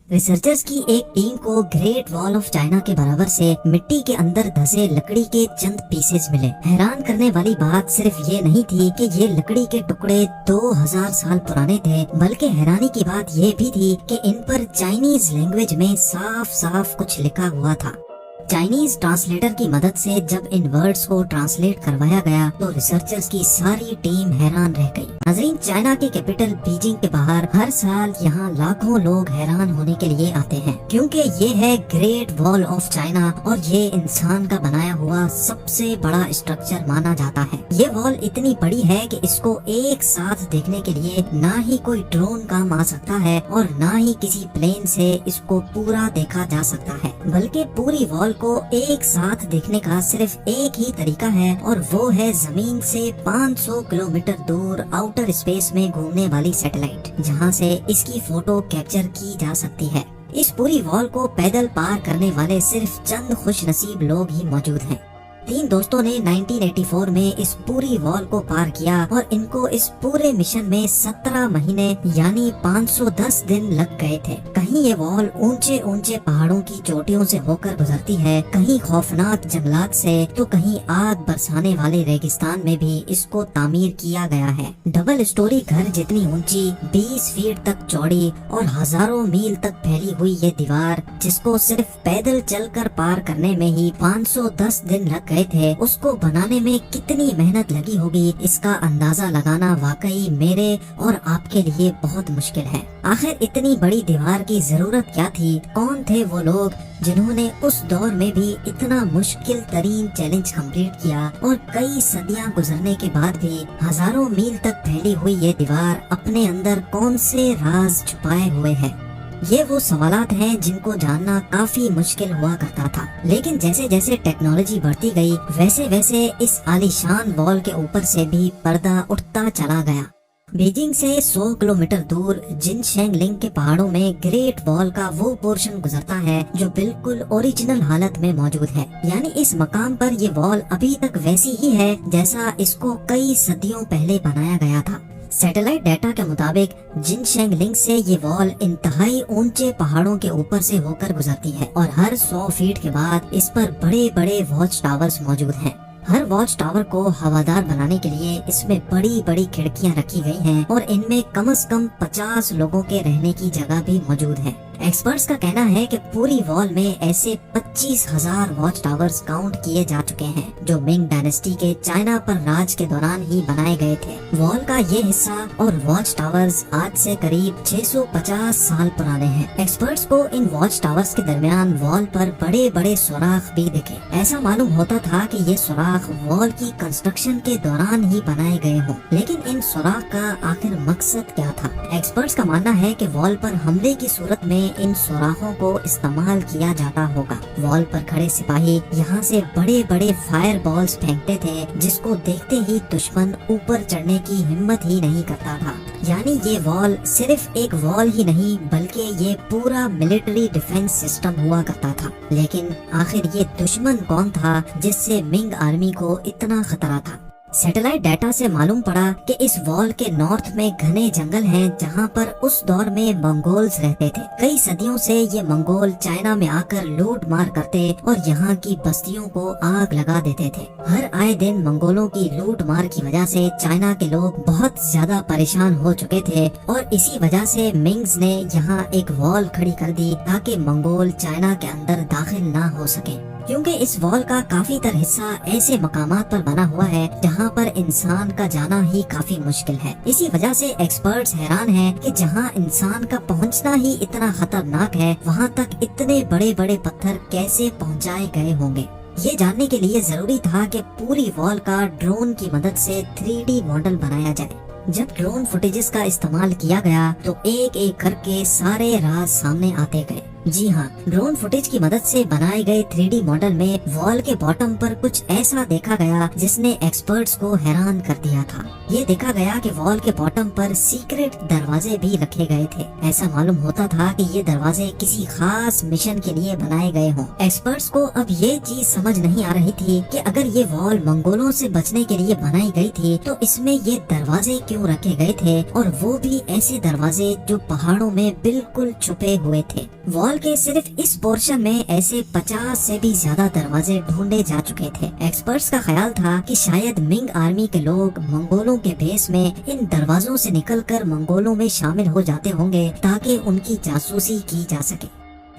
Researchers की एक team को ग्रेट वॉल ऑफ चाइना के बराबर से मिट्टी के अंदर धसे लकड़ी के चंद पीसेस मिले। हैरान करने वाली बात सिर्फ ये नहीं थी कि ये लकड़ी के टुकड़े 2000 साल पुराने थे, बल्कि हैरानी की बात ये भी थी कि इन पर चाइनीज लैंग्वेज में साफ साफ कुछ लिखा हुआ था। चाइनीज ट्रांसलेटर की मदद से जब इन वर्ड्स को ट्रांसलेट करवाया गया तो रिसर्चर्स की सारी टीम हैरान रह गई। नाज़रीन, चाइना के कैपिटल बीजिंग के बाहर हर साल यहाँ लाखों लोग हैरान होने के लिए आते हैं, क्योंकि ये है ग्रेट वॉल ऑफ चाइना और ये इंसान का बनाया हुआ सबसे बड़ा स्ट्रक्चर माना जाता है। ये वॉल इतनी बड़ी है कि इसको एक साथ देखने के लिए ना ही कोई ड्रोन काम आ सकता है और ना ही किसी प्लेन से इसको पूरा देखा जा सकता है, बल्कि पूरी वॉल को एक साथ देखने का सिर्फ एक ही तरीका है और वो है जमीन से 500 किलोमीटर दूर आउटर स्पेस में घूमने वाली सैटेलाइट, जहां से इसकी फोटो कैप्चर की जा सकती है। इस पूरी वॉल को पैदल पार करने वाले सिर्फ चंद खुशनसीब लोग ही मौजूद हैं। 3 दोस्तों ने 1984 में इस पूरी वॉल को पार किया और इनको इस पूरे मिशन में 17 महीने यानी 510 दिन लग गए थे। कहीं ये वॉल ऊंचे ऊंचे पहाड़ों की चोटियों से होकर गुजरती है, कहीं खौफनाक जंगलात से, तो कहीं आग बरसाने वाले रेगिस्तान में भी इसको तामीर किया गया है। डबल स्टोरी घर जितनी ऊंची, 20 फीट तक चौड़ी और हजारों मील तक फैली हुई ये दीवार, जिसको सिर्फ पैदल चलकर पार करने में ही 510 दिन लग गए थे, उसको बनाने में कितनी मेहनत लगी होगी, इसका अंदाजा लगाना वाकई मेरे और आपके लिए बहुत मुश्किल है। आखिर इतनी बड़ी दीवार की जरूरत क्या थी? कौन थे वो लोग जिन्होंने उस दौर में भी इतना मुश्किल तरीन चैलेंज कंप्लीट किया और कई सदियां गुजरने के बाद भी हजारों मील तक फैली हुई ये दीवार अपने अंदर कौन से राज छुपाए हुए है? ये वो सवालात हैं जिनको जानना काफी मुश्किल हुआ करता था, लेकिन जैसे जैसे टेक्नोलॉजी बढ़ती गई वैसे वैसे इस आलीशान वॉल के ऊपर से भी पर्दा उठता चला गया। बीजिंग से 100 किलोमीटर दूर जिनशेंगलिंग के पहाड़ों में ग्रेट वॉल का वो पोर्शन गुजरता है जो बिल्कुल ओरिजिनल हालत में मौजूद है, यानी इस मकाम पर ये वॉल अभी तक वैसी ही है जैसा इसको कई सदियों पहले बनाया गया था। सैटेलाइट डाटा के मुताबिक जिनशेंगलिंग से ये वॉल इंतहाई ऊंचे पहाड़ों के ऊपर से होकर गुजरती है और हर 100 फीट के बाद इस पर बड़े बड़े वॉच टावर्स मौजूद हैं। हर वॉच टावर को हवादार बनाने के लिए इसमें बड़ी बड़ी खिड़कियां रखी गई हैं और इनमें कम से कम 50 लोगों के रहने की जगह भी मौजूद है। एक्सपर्ट्स का कहना है कि पूरी वॉल में ऐसे 25,000 वॉच टावर्स काउंट किए जा चुके हैं जो मिंग डायनेस्टी के चाइना पर राज के दौरान ही बनाए गए थे। वॉल का ये हिस्सा और वॉच टावर्स आज से करीब 650 साल पुराने हैं। एक्सपर्ट्स को इन वॉच टावर्स के दरमियान वॉल पर बड़े बड़े सुराख भी दिखे। ऐसा मालूम होता था कि ये सुराख वॉल की कंस्ट्रक्शन के दौरान ही बनाए गए हों, लेकिन इन सुराख का आखिर मकसद क्या था? एक्सपर्ट्स का मानना है कि वॉल पर हमले की सूरत में इन सुराखों को इस्तेमाल किया जाता होगा। वॉल पर खड़े सिपाही यहाँ से बड़े बड़े फायर बॉल्स फेंकते थे, जिसको देखते ही दुश्मन ऊपर चढ़ने की हिम्मत ही नहीं करता था। यानी ये वॉल सिर्फ एक वॉल ही नहीं बल्कि ये पूरा मिलिट्री डिफेंस सिस्टम हुआ करता था। लेकिन आखिर ये दुश्मन कौन था जिससे मिंग आर्मी को इतना खतरा था? सैटेलाइट डाटा से मालूम पड़ा कि इस वॉल के नॉर्थ में घने जंगल हैं, जहां पर उस दौर में मंगोल्स रहते थे। कई सदियों से ये मंगोल चाइना में आकर लूट मार करते और यहाँ की बस्तियों को आग लगा देते थे। हर आए दिन मंगोलों की लूट मार की वजह से चाइना के लोग बहुत ज्यादा परेशान हो चुके थे और इसी वजह से मिंग्स ने यहाँ एक वॉल खड़ी कर दी ताकि मंगोल चाइना के अंदर दाखिल ना हो सके, क्योंकि इस वॉल का काफी तर हिस्सा ऐसे मकामात पर बना हुआ है जहाँ पर इंसान का जाना ही काफी मुश्किल है। इसी वजह से एक्सपर्ट्स हैरान हैं कि जहाँ इंसान का पहुँचना ही इतना खतरनाक है, वहाँ तक इतने बड़े बड़े पत्थर कैसे पहुँचाए गए होंगे। ये जानने के लिए जरूरी था कि पूरी वॉल का ड्रोन की मदद से 3D मॉडल बनाया जाए। जब ड्रोन फुटेजेस का इस्तेमाल किया गया तो एक एक करके सारे राज सामने आते गए। जी हाँ, ड्रोन फुटेज की मदद से बनाए गए 3D मॉडल में वॉल के बॉटम पर कुछ ऐसा देखा गया जिसने एक्सपर्ट्स को हैरान कर दिया था। ये देखा गया कि वॉल के बॉटम पर सीक्रेट दरवाजे भी रखे गए थे। ऐसा मालूम होता था कि ये दरवाजे किसी खास मिशन के लिए बनाए गए हों। एक्सपर्ट्स को अब ये चीज समझ नहीं आ रही थी कि अगर ये वॉल मंगोलों से बचने के लिए बनाई गई थी तो इसमें ये दरवाजे क्यों रखे गए थे, और वो भी ऐसे दरवाजे जो पहाड़ों में बिल्कुल छुपे हुए थे। वॉल के सिर्फ इस पोर्शन में ऐसे 50 से भी ज्यादा दरवाजे ढूंढे जा चुके थे। एक्सपर्ट्स का ख्याल था कि शायद मिंग आर्मी के लोग मंगोलों के बेस में इन दरवाजों से निकलकर मंगोलों में शामिल हो जाते होंगे ताकि उनकी जासूसी की जा सके।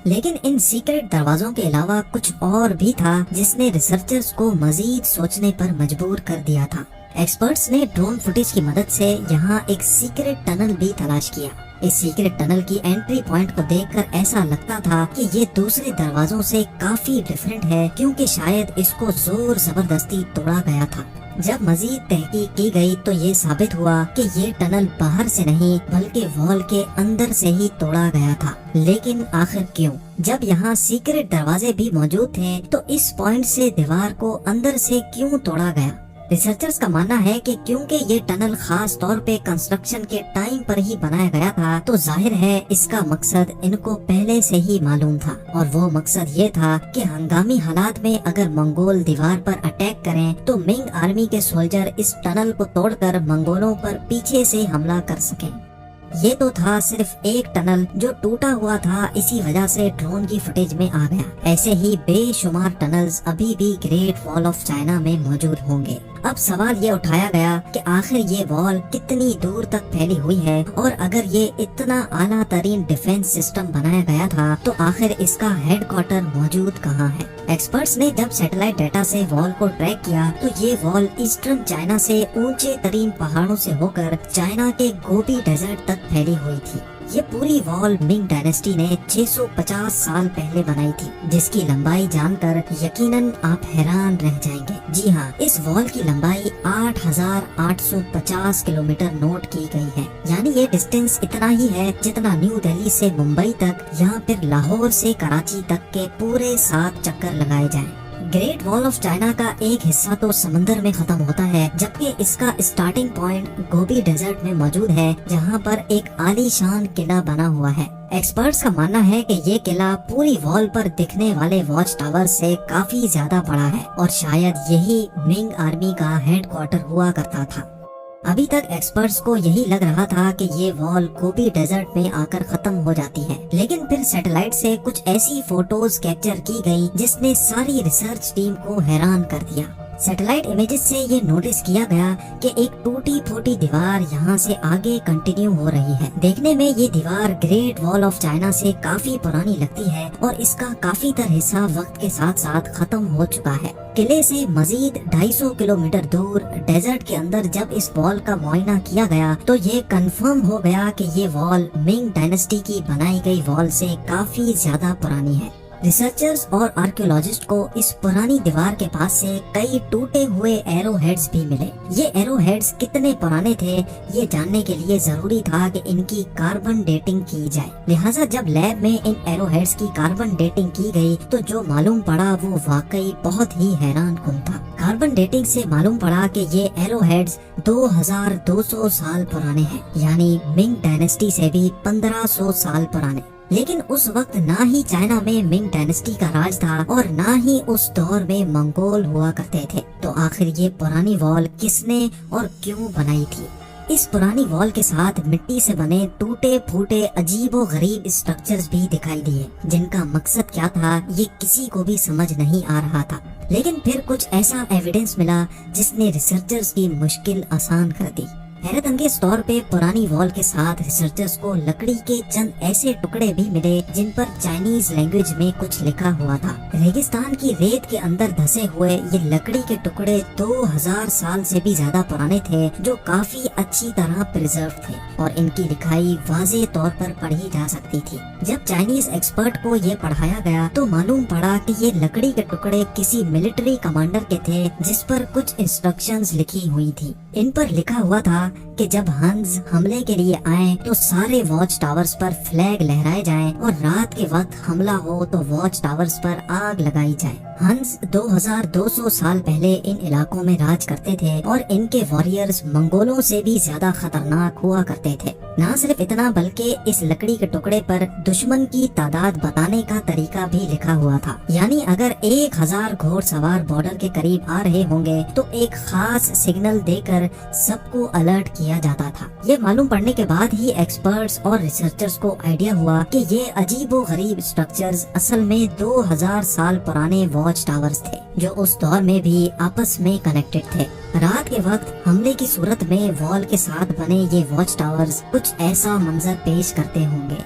लेकिन इन सीक्रेट दरवाजों के अलावा कुछ और भी था जिसने रिसर्चर्स को मजीद सोचने पर मजबूर कर दिया था। एक्सपर्ट्स ने ड्रोन फुटेज की मदद से यहाँ एक सीक्रेट टनल भी तलाश किया। इस सीक्रेट टनल की एंट्री पॉइंट को देखकर ऐसा लगता था कि ये दूसरे दरवाजों से काफी डिफरेंट है, क्योंकि शायद इसको जोर जबरदस्ती तोड़ा गया था। जब मजीद तहकीक की गई तो ये साबित हुआ कि ये टनल बाहर से नहीं बल्कि वॉल के अंदर से ही तोड़ा गया था। लेकिन आखिर क्यों? जब यहाँ सीक्रेट दरवाजे भी मौजूद थे तो इस पॉइंट से दीवार को अंदर से क्यों तोड़ा गया? रिसर्चर्स का मानना है कि क्योंकि ये टनल खास तौर पे कंस्ट्रक्शन के टाइम पर ही बनाया गया था तो जाहिर है इसका मकसद इनको पहले से ही मालूम था, और वो मकसद ये था कि हंगामी हालात में अगर मंगोल दीवार पर अटैक करें तो मिंग आर्मी के सोल्जर इस टनल को तोड़कर मंगोलों पर पीछे से हमला कर सकें। ये तो था सिर्फ एक टनल जो टूटा हुआ था, इसी वजह से ड्रोन की फुटेज में आ गया। ऐसे ही बेशुमार टनल्स अभी भी ग्रेट वॉल ऑफ चाइना में मौजूद होंगे। अब सवाल ये उठाया गया कि आखिर ये वॉल कितनी दूर तक फैली हुई है, और अगर ये इतना आला तरीन डिफेंस सिस्टम बनाया गया था तो आखिर इसका हेडक्वार्टर मौजूद कहाँ है? एक्सपर्ट्स ने जब सैटेलाइट डाटा से वॉल को ट्रैक किया तो ये वॉल ईस्टर्न चाइना से ऊंचे तरीन पहाड़ों से होकर चाइना के गोबी डेजर्ट तक फैली हुई थी। ये पूरी वॉल मिंग डायनेस्टी ने 650 साल पहले बनाई थी, जिसकी लंबाई जानकर यकीनन आप हैरान रह जाएंगे। जी हाँ, इस वॉल की लंबाई 8,850 किलोमीटर नोट की गई है। यानी ये डिस्टेंस इतना ही है जितना न्यू दिल्ली से मुंबई तक या फिर लाहौर से कराची तक के पूरे 7 चक्कर लगाए जाएं। ग्रेट वॉल ऑफ चाइना का एक हिस्सा तो समंदर में खत्म होता है, जबकि इसका स्टार्टिंग पॉइंट गोबी डेजर्ट में मौजूद है, जहां पर एक आलीशान किला बना हुआ है। एक्सपर्ट्स का मानना है कि ये किला पूरी वॉल पर दिखने वाले वॉच टावर से काफी ज्यादा बड़ा है, और शायद यही मिंग आर्मी का हेडक्वार्टर हुआ करता था। अभी तक एक्सपर्ट्स को यही लग रहा था कि ये वॉल गोबी डेजर्ट में आकर खत्म हो जाती है, लेकिन फिर सैटेलाइट से कुछ ऐसी फोटोज कैप्चर की गई जिसने सारी रिसर्च टीम को हैरान कर दिया। सैटेलाइट इमेजेस से ये नोटिस किया गया कि एक टूटी फूटी दीवार यहाँ से आगे कंटिन्यू हो रही है। देखने में ये दीवार ग्रेट वॉल ऑफ चाइना से काफी पुरानी लगती है, और इसका काफी तर हिस्सा वक्त के साथ साथ खत्म हो चुका है। किले से मजीद 250 किलोमीटर दूर डेजर्ट के अंदर जब इस वॉल का मुआयना किया गया तो ये कंफर्म हो गया कि ये वॉल मिंग डायनेस्टी की बनाई गई वॉल से काफी ज्यादा पुरानी है। रिसर्चर्स और आर्कियोलॉजिस्ट को इस पुरानी दीवार के पास से कई टूटे हुए एरो हेड्स भी मिले। ये एरो हेड्स कितने पुराने थे ये जानने के लिए जरूरी था कि इनकी कार्बन डेटिंग की जाए। लिहाजा जब लैब में इन एरो हेड्स की कार्बन डेटिंग की गई तो जो मालूम पड़ा वो वाकई बहुत ही हैरान कुन था। कार्बन डेटिंग से मालूम पड़ा कि ये एरो हेड्स 2200 साल पुराने हैं, यानी मिंग डायनेस्टी से भी 1500 साल पुराने। लेकिन उस वक्त ना ही चाइना में मिंग डायनेस्टी का राज था और ना ही उस दौर में मंगोल हुआ करते थे। तो आखिर ये पुरानी वॉल किसने और क्यों बनाई थी? इस पुरानी वॉल के साथ मिट्टी से बने टूटे फूटे अजीबो गरीब स्ट्रक्चर्स भी दिखाई दिए, जिनका मकसद क्या था ये किसी को भी समझ नहीं आ रहा था। लेकिन फिर कुछ ऐसा एविडेंस मिला जिसने रिसर्चर्स की मुश्किल आसान कर दी। हैरत अंगेज तौर पे पुरानी वॉल के साथ रिसर्चर्स को लकड़ी के चंद ऐसे टुकड़े भी मिले जिन पर चाइनीज लैंग्वेज में कुछ लिखा हुआ था। रेगिस्तान की रेत के अंदर धसे हुए ये लकड़ी के टुकड़े 2000 साल से भी ज्यादा पुराने थे, जो काफी अच्छी तरह प्रिजर्व थे और इनकी लिखाई वाज़ेह तौर पर पढ़ी जा सकती थी। जब चाइनीज एक्सपर्ट को ये पढ़ाया गया तो मालूम पड़ा कि ये लकड़ी के टुकड़े किसी मिलिट्री कमांडर के थे जिस पर कुछ इंस्ट्रक्शंस लिखी हुई थी। इन पर लिखा हुआ था कि जब हंस हमले के लिए आए तो सारे वॉच टावर्स पर फ्लैग लहराए जाएं और रात के वक्त हमला हो तो वॉच टावर्स पर आग लगाई जाए। हंस 2200 साल पहले इन इलाकों में राज करते थे और इनके वॉरियर्स मंगोलों से भी ज्यादा खतरनाक हुआ करते थे। न सिर्फ इतना बल्कि इस लकड़ी के टुकड़े पर दुश्मन की तादाद बताने का तरीका भी लिखा हुआ था। यानी अगर 1000 घोड़सवार बॉर्डर के करीब आ रहे होंगे तो एक खास सिग्नल देकर सबको अलर्ट किया जाता था। ये मालूम पड़ने के बाद ही एक्सपर्ट्स और रिसर्चर्स को आइडिया हुआ कि ये अजीबोगरीब स्ट्रक्चर्स असल में 2000 साल पुराने वॉच टावर्स थे जो उस दौर में भी आपस में कनेक्टेड थे। रात के वक्त हमले की सूरत में वॉल के साथ बने ये वॉच टावर्स कुछ ऐसा मंजर पेश करते होंगे।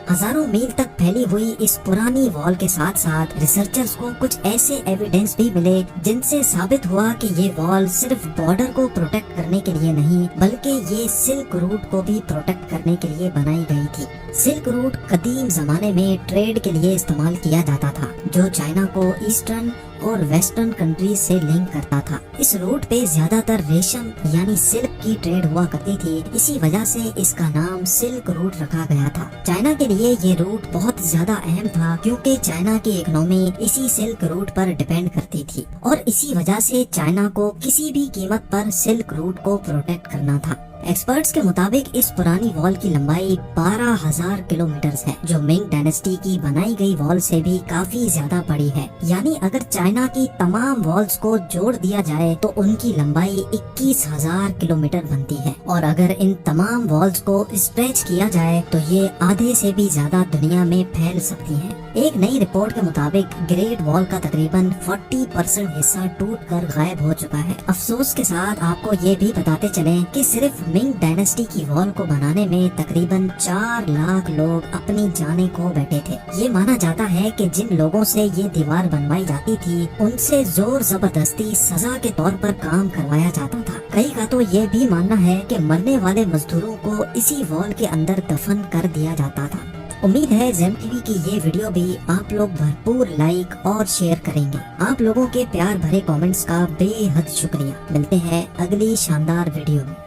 हजारों मील तक फैली हुई इस पुरानी वॉल के साथ साथ रिसर्चर्स को कुछ ऐसे एविडेंस भी मिले जिनसे साबित हुआ कि ये वॉल सिर्फ बॉर्डर को प्रोटेक्ट करने के लिए नहीं बल्कि ये सिल्क रूट को भी प्रोटेक्ट करने के लिए बनाई गई थी। सिल्क रूट कदीम जमाने में ट्रेड के लिए इस्तेमाल किया जाता था जो चाइना को ईस्टर्न और वेस्टर्न कंट्रीज से लिंक करता था। इस रूट पे ज्यादातर रेशम यानी सिल्क की ट्रेड हुआ करती थी, इसी वजह से इसका नाम सिल्क रूट रखा गया था। चाइना के लिए ये रूट बहुत ज्यादा अहम था क्योंकि चाइना की इकोनॉमी इसी सिल्क रूट पर डिपेंड करती थी और इसी वजह से चाइना को किसी भी कीमत पर सिल्क रूट को प्रोटेक्ट करना था। एक्सपर्ट्स के मुताबिक इस पुरानी वॉल की लंबाई 12,000 किलोमीटर है जो मिंग डायनेस्टी की बनाई गई वॉल से भी काफी ज्यादा बड़ी है। यानी अगर चाइना की तमाम वॉल्स को जोड़ दिया जाए तो उनकी लंबाई 21,000 किलोमीटर बनती है और अगर इन तमाम वॉल्स को स्ट्रेच किया जाए तो ये आधे से भी ज्यादा दुनिया में फैल सकती है। एक नई रिपोर्ट के मुताबिक ग्रेट वॉल का तकरीबन 40% हिस्सा टूटकर गायब हो चुका है। अफसोस के साथ आपको ये भी बताते चलें कि सिर्फ मिंग डायनेस्टी की वॉल को बनाने में तकरीबन 4 लाख लोग अपनी जानें खो बैठे थे। ये माना जाता है कि जिन लोगों से ये दीवार बनवाई जाती थी उनसे जोर जबरदस्ती सजा के तौर पर काम करवाया जाता था। कई का तो ये भी मानना है कि मरने वाले मजदूरों को इसी वॉल के अंदर दफन कर दिया जाता था। उम्मीद है जेम टीवी की ये वीडियो भी आप लोग भरपूर लाइक और शेयर करेंगे। आप लोगों के प्यार भरे कमेंट्स का बेहद शुक्रिया। मिलते हैं अगली शानदार वीडियो में।